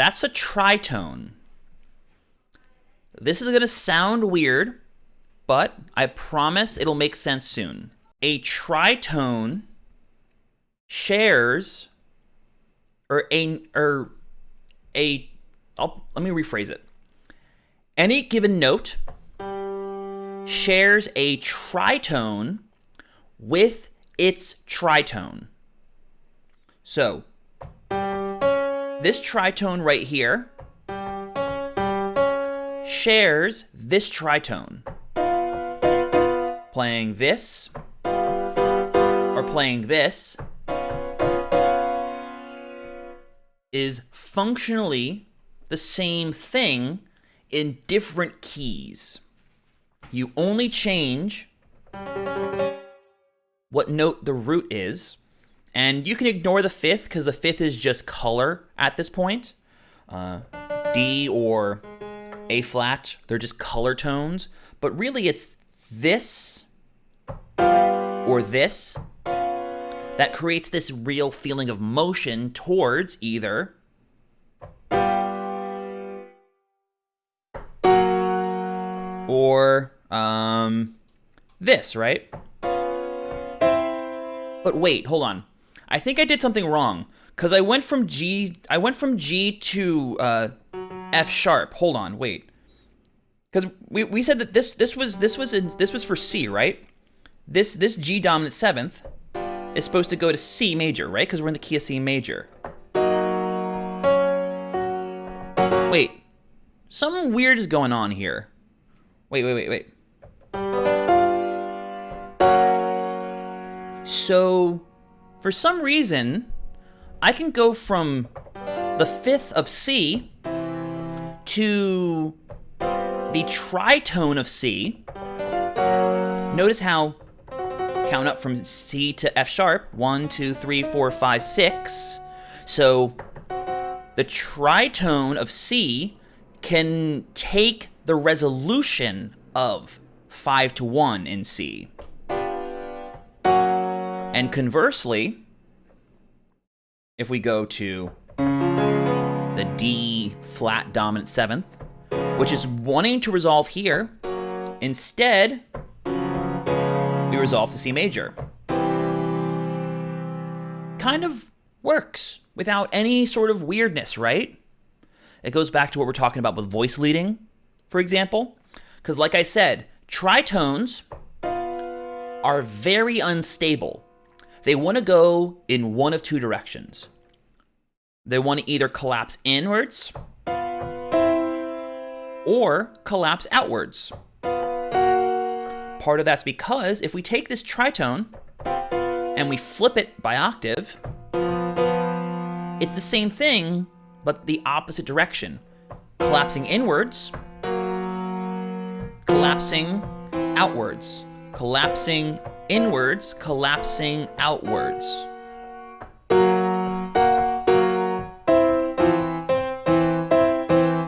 That's a tritone. This is going to sound weird, but I promise it'll make sense soon. A tritone shares, let me rephrase it. Any given note shares a tritone with its tritone. So, this tritone right here shares this tritone. Playing this or playing this is functionally the same thing in different keys. You only change what note the root is, and you can ignore the fifth because the fifth is just color at this point. D or A flat, they're just color tones, but really it's this or this that creates this real feeling of motion towards either or this, right? But wait, hold on. I think I did something wrong because I went from G to F sharp. Hold on, wait. Because we said that this was for C, right? This G dominant seventh is supposed to go to C major, right? Because we're in the key of C major. Wait, something weird is going on here. Wait. So, for some reason, I can go from the fifth of C to the tritone of C. Notice how, count up from C to F sharp, 1, 2, 3, 4, 5, 6. So, the tritone of C can take the resolution of 5 to 1 in C. And conversely, if we go to the D flat dominant seventh, which is wanting to resolve here, instead, we resolve to C major. Kind of works without any sort of weirdness, right? It goes back to what we're talking about with voice leading, for example. Because like I said, tritones are very unstable. They want to go in one of two directions. They want to either collapse inwards or collapse outwards. Part of that's because if we take this tritone and we flip it by octave, it's the same thing, but the opposite direction. Collapsing inwards, collapsing outwards, collapsing inwards, collapsing outwards.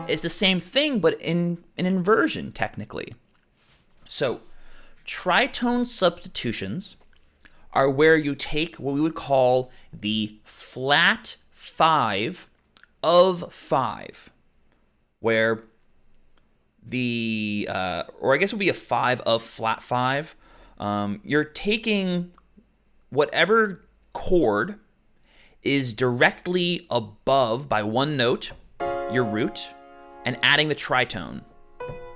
It's the same thing, but in an inversion, technically. So, tritone substitutions are where you take what we would call the flat 5 of 5, where the, or I guess it would be a 5 of flat 5. You're taking whatever chord is directly above by one note, your root, and adding the tritone.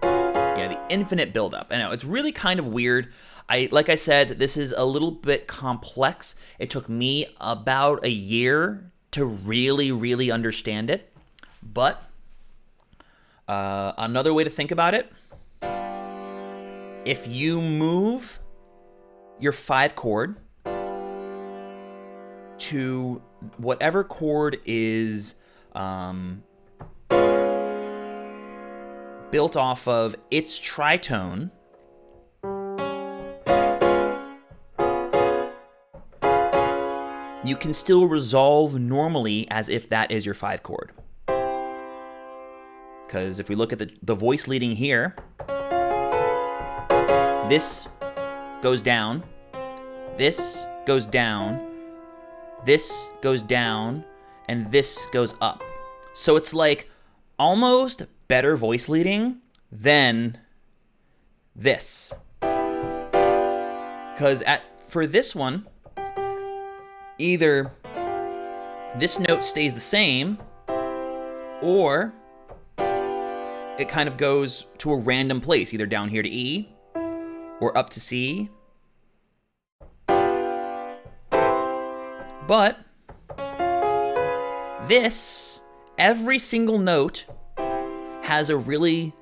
Yeah, the infinite buildup. I know, it's really kind of weird. Like I said, this is a little bit complex. It took me about a year to really understand it. But another way to think about it, if you move your 5 chord to whatever chord is built off of its tritone, you can still resolve normally as if that is your 5 chord. Because if we look at the voice leading here, this goes down, this goes down, this goes down, and this goes up. So it's like almost better voice leading than this. Because for this one, either this note stays the same, or it kind of goes to a random place, either down here to E or up to C. But this, every single note has a really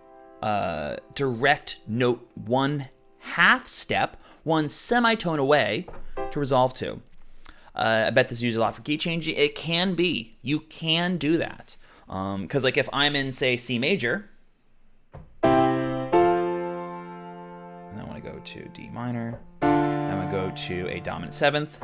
direct note, one half step, one semitone away to resolve to. I bet this is used a lot for key changing. It can be. You can do that. Because like if I'm in, say, C major, and I want to go to D minor, I'm going to go to a dominant seventh,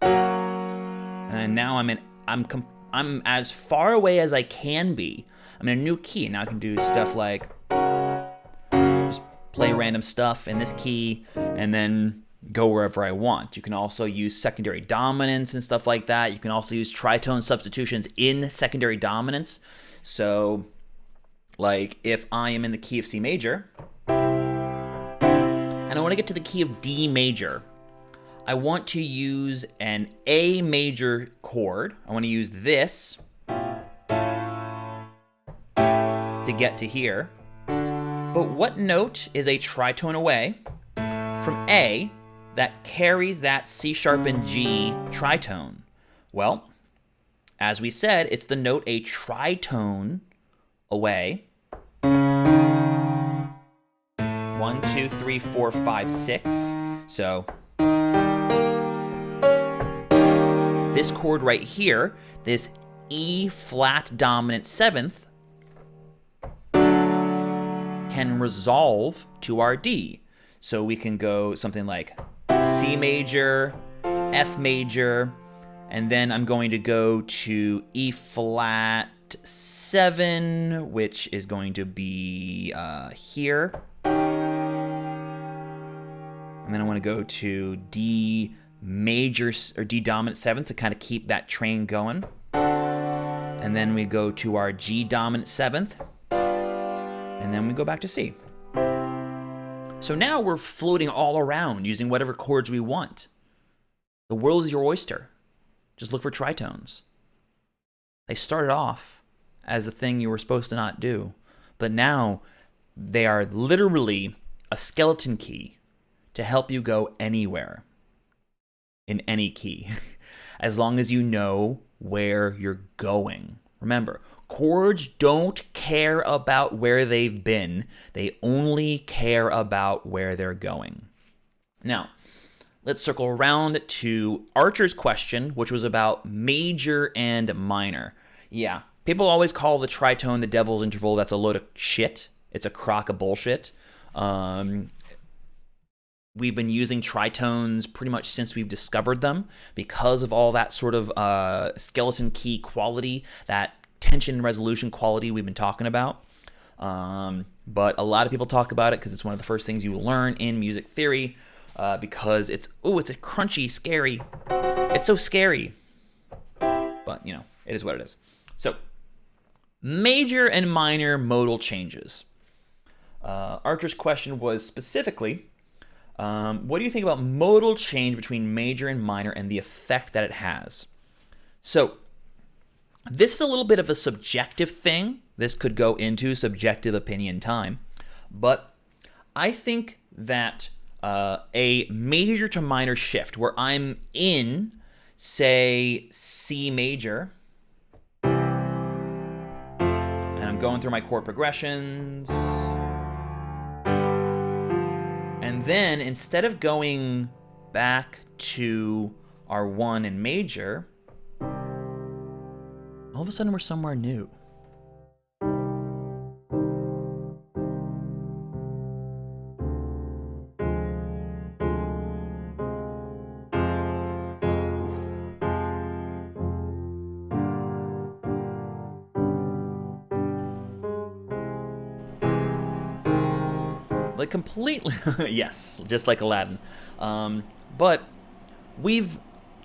and now I'm as far away as I can be. I'm in a new key. Now I can do stuff like just play random stuff in this key and then go wherever I want. You can also use secondary dominants and stuff like that. You can also use tritone substitutions in secondary dominants. So like if I am in the key of C major and I want to get to the key of D major, I want to use an A major chord. I want to use this to get to here. But what note is a tritone away from A that carries that C sharp and G tritone? Well, as we said, it's the note a tritone away. 1, 2, 3, 4, 5, 6. So this chord right here, this E flat dominant seventh, can resolve to our D. So we can go something like C major, F major, and then I'm going to go to E flat 7, which is going to be here. And then I want to go to D major or D dominant 7 to kind of keep that train going. And then we go to our G dominant 7th. And then we go back to C. So now we're floating all around using whatever chords we want. The world is your oyster. Just look for tritones. They started off as a thing you were supposed to not do, but now they are literally a skeleton key to help you go anywhere in any key, as long as you know where you're going. Remember, chords don't care about where they've been. They only care about where they're going. Now, let's circle around to Archer's question, which was about major and minor. Yeah, people always call the tritone the devil's interval. That's a load of shit. It's a crock of bullshit. We've been using tritones pretty much since we've discovered them because of all that sort of skeleton key quality, that tension resolution quality we've been talking about. But a lot of people talk about it because it's one of the first things you learn in music theory because it's a crunchy, scary. It's so scary. But, it is what it is. So, major and minor modal changes. Archer's question was specifically, what do you think about modal change between major and minor and the effect that it has? So, this is a little bit of a subjective thing. This could go into subjective opinion time. But I think that a major to minor shift where I'm in, say, C major, and I'm going through my chord progressions, and then instead of going back to our 1 in major, all of a sudden we're somewhere new. Like completely, yes, just like Aladdin. But we've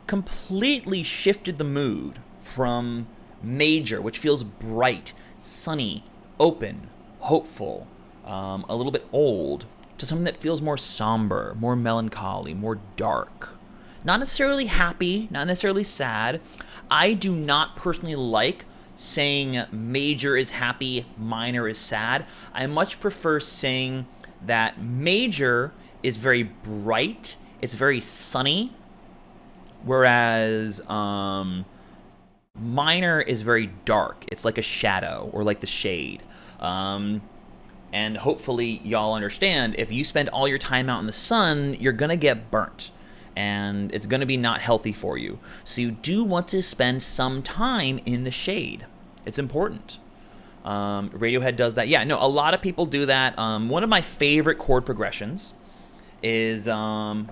completely shifted the mood from major, which feels bright, sunny, open, hopeful, a little bit old, to something that feels more somber, more melancholy, more dark. Not necessarily happy, not necessarily sad. I do not personally like saying major is happy, minor is sad. I much prefer saying that major is very bright, it's very sunny, whereas minor is very dark. It's like a shadow or like the shade. And hopefully y'all understand, if you spend all your time out in the sun, you're going to get burnt. And it's going to be not healthy for you. So you do want to spend some time in the shade. It's important. Radiohead does that. Yeah, no, a lot of people do that. One of my favorite chord progressions is this one.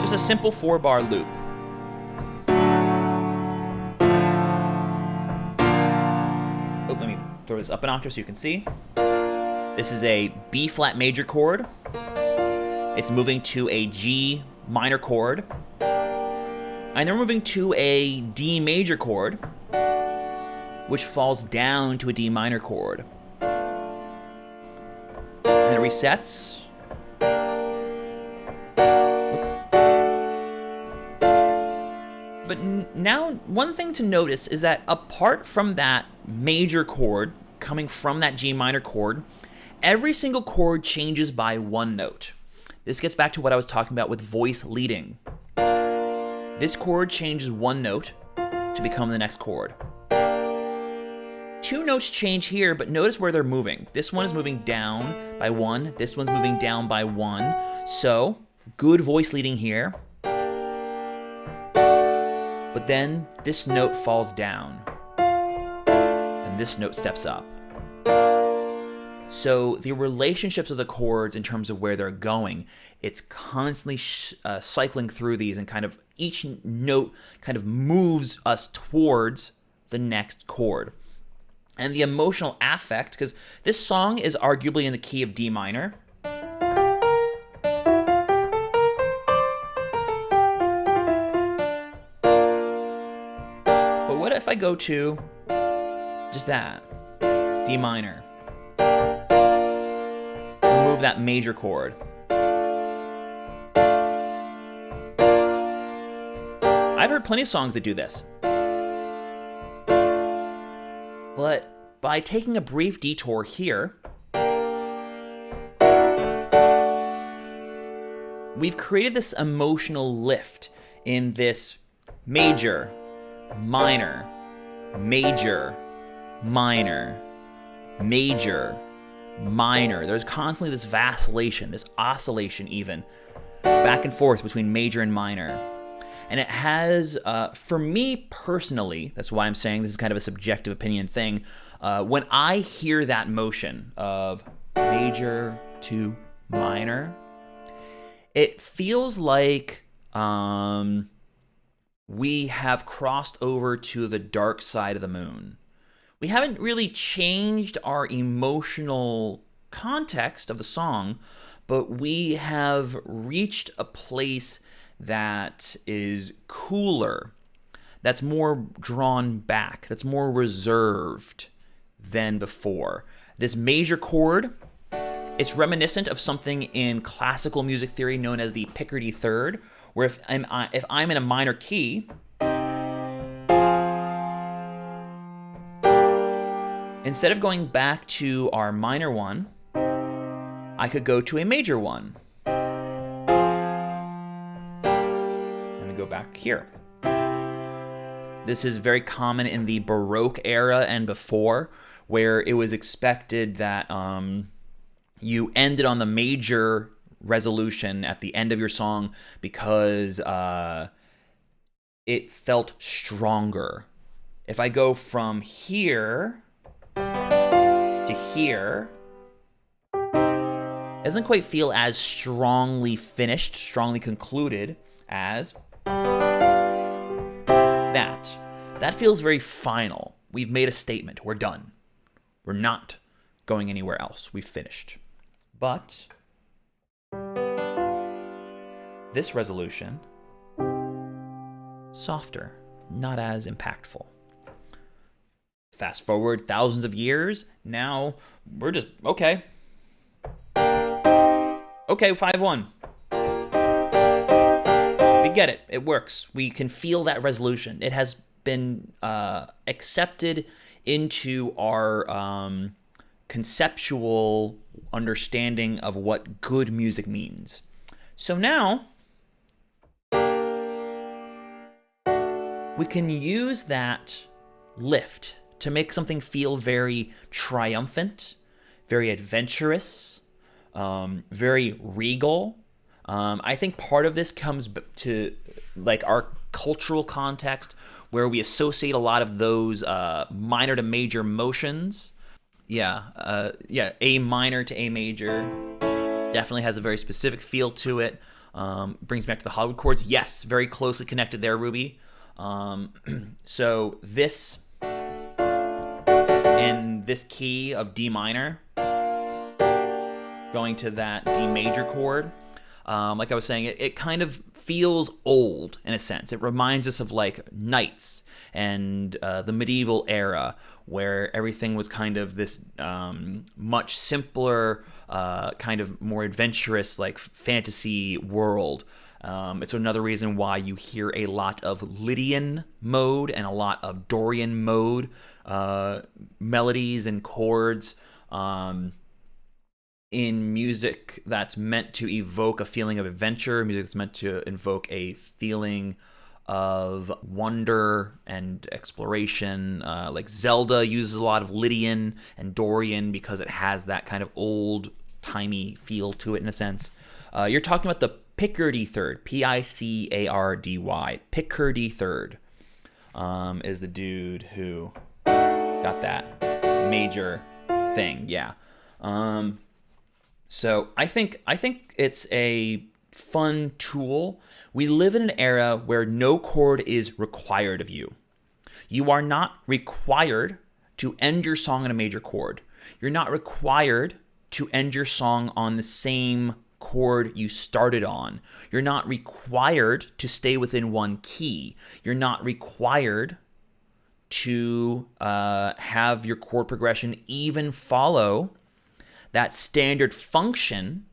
Just a simple 4-bar loop. Oh, let me throw this up an octave so you can see. This is a B flat major chord. It's moving to a G minor chord. And then we're moving to a D major chord, which falls down to a D minor chord. And it resets. But now, one thing to notice is that apart from that major chord coming from that G minor chord, every single chord changes by one note. This gets back to what I was talking about with voice leading. This chord changes one note to become the next chord. 2 notes change here, but notice where they're moving. This one is moving down by 1. This one's moving down by 1. So, good voice leading here. But then this note falls down, and this note steps up. So the relationships of the chords in terms of where they're going, it's constantly cycling through these, and kind of each note kind of moves us towards the next chord. And the emotional affect, because this song is arguably in the key of D minor. But what if I go to just that, D minor? Remove that major chord. I've heard plenty of songs that do this. But by taking a brief detour here, we've created this emotional lift in this major, minor, major, minor, major, minor. There's constantly this vacillation, this oscillation even, back and forth between major and minor. And it has, for me personally, that's why I'm saying this is kind of a subjective opinion thing, when I hear that motion of major to minor, it feels like we have crossed over to the dark side of the moon. We haven't really changed our emotional context of the song, but we have reached a place that is cooler, that's more drawn back, that's more reserved than before. This major chord, it's reminiscent of something in classical music theory known as the Picardy third, where if I'm in a minor key, instead of going back to our minor one, I could go to a major one. Let me go back here. This is very common in the Baroque era and before, where it was expected that you ended on the major resolution at the end of your song because it felt stronger. If I go from here to here, it doesn't quite feel as strongly finished, strongly concluded as that. That feels very final. We've made a statement. We're done. We're not going anywhere else. We've finished. But This resolution, softer, not as impactful. Fast forward thousands of years, now we're just, okay. Okay, 5-1. We get it. It works. We can feel that resolution. It has been accepted into our conceptual understanding of what good music means. So now we can use that lift to make something feel very triumphant, very adventurous, very regal. I think part of this comes to like our cultural context, where we associate a lot of those minor to major motions. A minor to A major definitely has a very specific feel to it. Brings me back to the Hollywood chords. Yes, very closely connected there, Ruby. So this in this key of D minor, going to that D major chord, like I was saying, it kind of feels old in a sense. It reminds us of like knights and the medieval era, where everything was kind of this much simpler, kind of more adventurous, like fantasy world. It's another reason why you hear a lot of Lydian mode and a lot of Dorian mode melodies and chords in music that's meant to evoke a feeling of adventure, music that's meant to invoke a feeling of wonder and exploration. Like Zelda uses a lot of Lydian and Dorian because it has that kind of old-timey feel to it in a sense. You're talking about the Picardy third, Picardy. Picardy third is the dude who got that major thing, yeah. So I think it's a fun tool. We live in an era where no chord is required of you. You are not required to end your song on a major chord. You're not required to end your song on the same chord you started on. You're not required to stay within one key. You're not required to have your chord progression even follow that standard function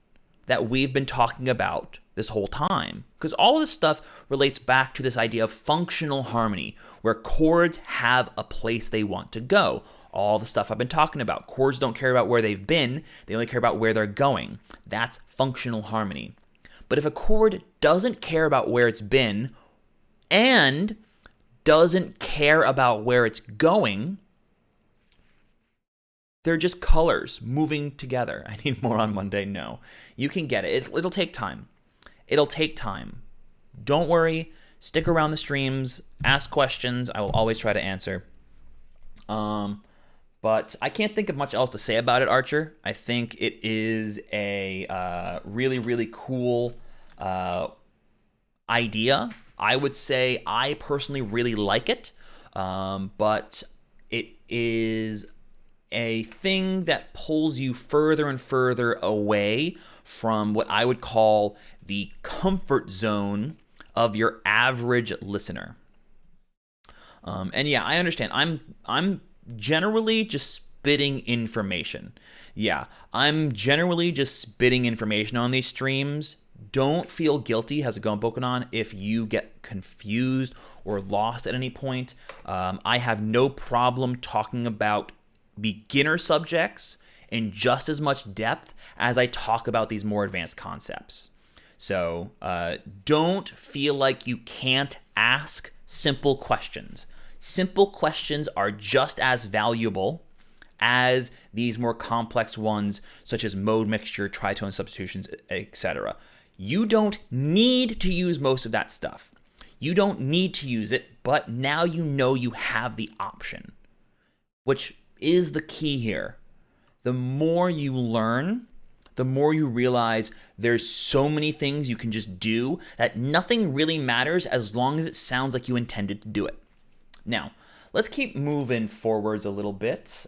that we've been talking about this whole time. Because all of this stuff relates back to this idea of functional harmony, where chords have a place they want to go. All the stuff I've been talking about. Chords don't care about where they've been, they only care about where they're going. That's functional harmony. But if a chord doesn't care about where it's been and doesn't care about where it's going, they're just colors moving together. I need more on Monday. No, you can get it. It'll take time. It'll take time. Don't worry. Stick around the streams. Ask questions. I will always try to answer. But I can't think of much else to say about it, Archer. I think it is a really, really cool idea. I would say I personally really like it, but it is a thing that pulls you further and further away from what I would call the comfort zone of your average listener. And yeah, I understand. I'm generally just spitting information. Yeah, I'm generally just spitting information on these streams. Don't feel guilty, how's it going, Bokanon, if you get confused or lost at any point. I have no problem talking about beginner subjects in just as much depth as I talk about these more advanced concepts. So don't feel like you can't ask simple questions. Simple questions are just as valuable as these more complex ones, such as mode mixture, tritone substitutions, etc. You don't need to use most of that stuff. You don't need to use it, but now you know you have the option, which is the key here. The more you learn, the more you realize there's so many things you can just do that nothing really matters as long as it sounds like you intended to do it. Now, let's keep moving forwards a little bit.